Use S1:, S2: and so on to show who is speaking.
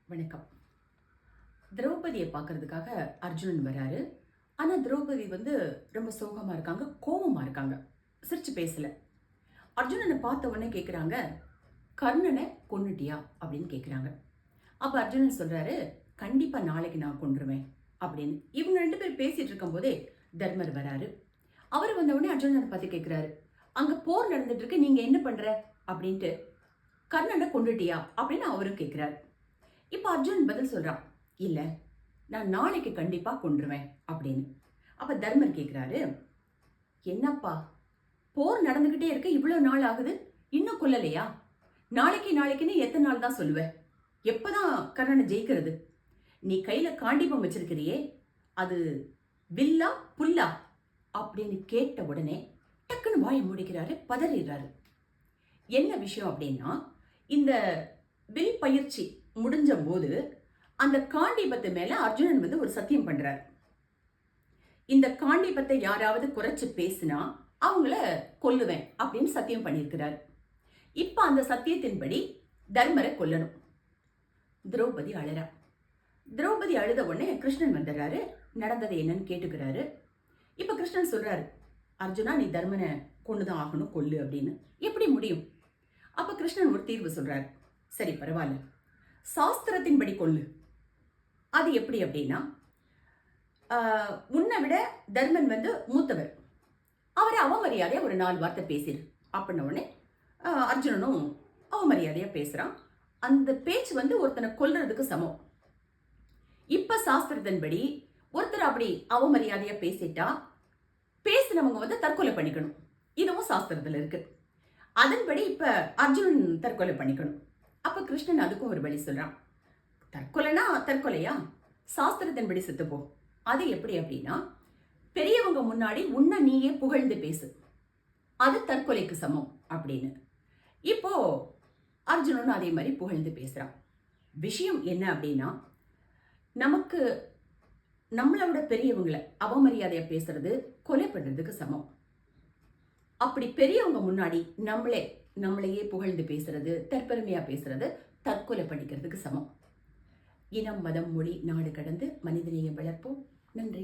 S1: வணக்கம். திரௌபதியை பார்க்கறதுக்காக அர்ஜுனன் வராரு. ஆனா திரௌபதி ரொம்ப சோகமா இருக்காங்க, கோவமா இருக்காங்க. சிரிச்சு பேசல. அர்ஜுனனை பார்த்த உடனே கேட்குறாங்க, கர்ணனை கொன்னுட்டியா அப்படின்னு கேட்குறாங்க. அப்ப அர்ஜுனன் சொல்றாரு, கண்டிப்பா நாளைக்கு நான் கொன்றுவேன் அப்படின்னு. இவங்க 2 பேர் பேசிட்டு இருக்கும் போதே தர்மர் வராரு. அவர் வந்த உடனே அர்ஜுனனை பார்த்து கேட்கிறாரு, அங்க போர் நடந்துட்டு இருக்கு, நீங்க என்ன பண்ற அப்படின்ட்டு. கர்ணனை கொன்னுட்டியா அப்படின்னு அவரும் கேட்கிறாரு. இப்ப அர்ஜுன் பதில் சொல்றான், இல்ல நான் நாளைக்கு கண்டிப்பா கொன்றுவேன் அப்படின்னு. அப்ப தர்மர் கேட்கிறாரு, என்னப்பா போர் நடந்துகிட்டே இருக்க, இவ்வளவு நாள் ஆகுது, இன்னும் கொல்லலையா? நாளைக்கு நாளைக்குன்னு எத்தனை நாள் தான் சொல்லுவ? எப்பதான் கர்ணனை ஜெயிக்கிறது? நீ கையில காண்டிபம் வச்சிருக்கிறியே, அது வில்லா புல்லா அப்படின்னு கேட்ட உடனே டக்குன்னு வாயை மூடிக்கிறாரு, பதறிடுறாரு. என்ன விஷயம் அப்படின்னா, இந்த வில் பயிற்சி முடிஞ்ச போது அந்த காண்டிபத்து மேல அர்ஜுனன் ஒரு சத்தியம் பண்றார். இந்த காண்டிபத்தை யாராவது குறைச்சு பேசினா அவங்கள கொல்லுவேன் அப்படின்னு சத்தியம் பண்ணியிருக்கிறார். இப்ப அந்த சத்தியத்தின்படி தர்மரை கொல்லணும். திரௌபதி அழறா. திரௌபதி அழுத உடனே கிருஷ்ணன் வந்துடுறாரு. நடந்தது என்னன்னு கேட்டுக்கிறாரு. இப்ப கிருஷ்ணன் சொல்றாரு, அர்ஜுனா நீ தர்மனை கொண்டுதான் ஆகணும், கொல்லு அப்படின்னு. எப்படி முடியும்? அப்ப கிருஷ்ணன் ஒரு தீர்வு சொல்றாரு. சரி பரவாயில்ல, சாஸ்திரத்தின்படி கொல்லு. அது எப்படி அப்படின்னா, உன்னை விட தர்மன் மூத்தவர், அவரை அவமரியாதையா ஒரு 4 வார்த்தை பேசிடு அப்படின்ன உடனே அர்ஜுனனும் அவமரியாதையா பேசுறான். அந்த பேச்சு ஒருத்தனை கொல்றதுக்கு சமம். இப்ப சாஸ்திரத்தின்படி ஒருத்தர் அப்படி அவமரியாதையா பேசிட்டா பேசினவங்க தற்கொலை பண்ணிக்கணும். இதுவும் சாஸ்திரத்துல இருக்கு. அதன்படி இப்ப அர்ஜுனன் தற்கொலை பண்ணிக்கணும். அப்ப கிருஷ்ணன் அதுக்கும் ஒரு வழி சொல்றான். தற்கொலைனா தற்கொலையா? சாஸ்திரத்தின்படி செத்துப்போ. அது எப்படி அப்படின்னா, பெரியவங்க முன்னாடி உன்னை நீயே புகழ்ந்து பேசு, அது தற்கொலைக்கு சமம் அப்படின்னு. இப்போ அர்ஜுனன் அதே மாதிரி புகழ்ந்து பேசுறான். விஷயம் என்ன அப்படின்னா, நமக்கு நம்மளோட பெரியவங்களை அவமரியாதையா பேசுறது கொலை பண்றதுக்கு சமம். அப்படி பெரியவங்க முன்னாடி நம்மளையே புகழ்ந்து பேசுறது, தற்பெருமையா பேசுறது தற்கொலை பண்ணிக்கிறதுக்கு சமம். இனம், மதம், மொழி, நாடு கடந்து மனிதநேயம் வளர்ப்போம். நன்றி.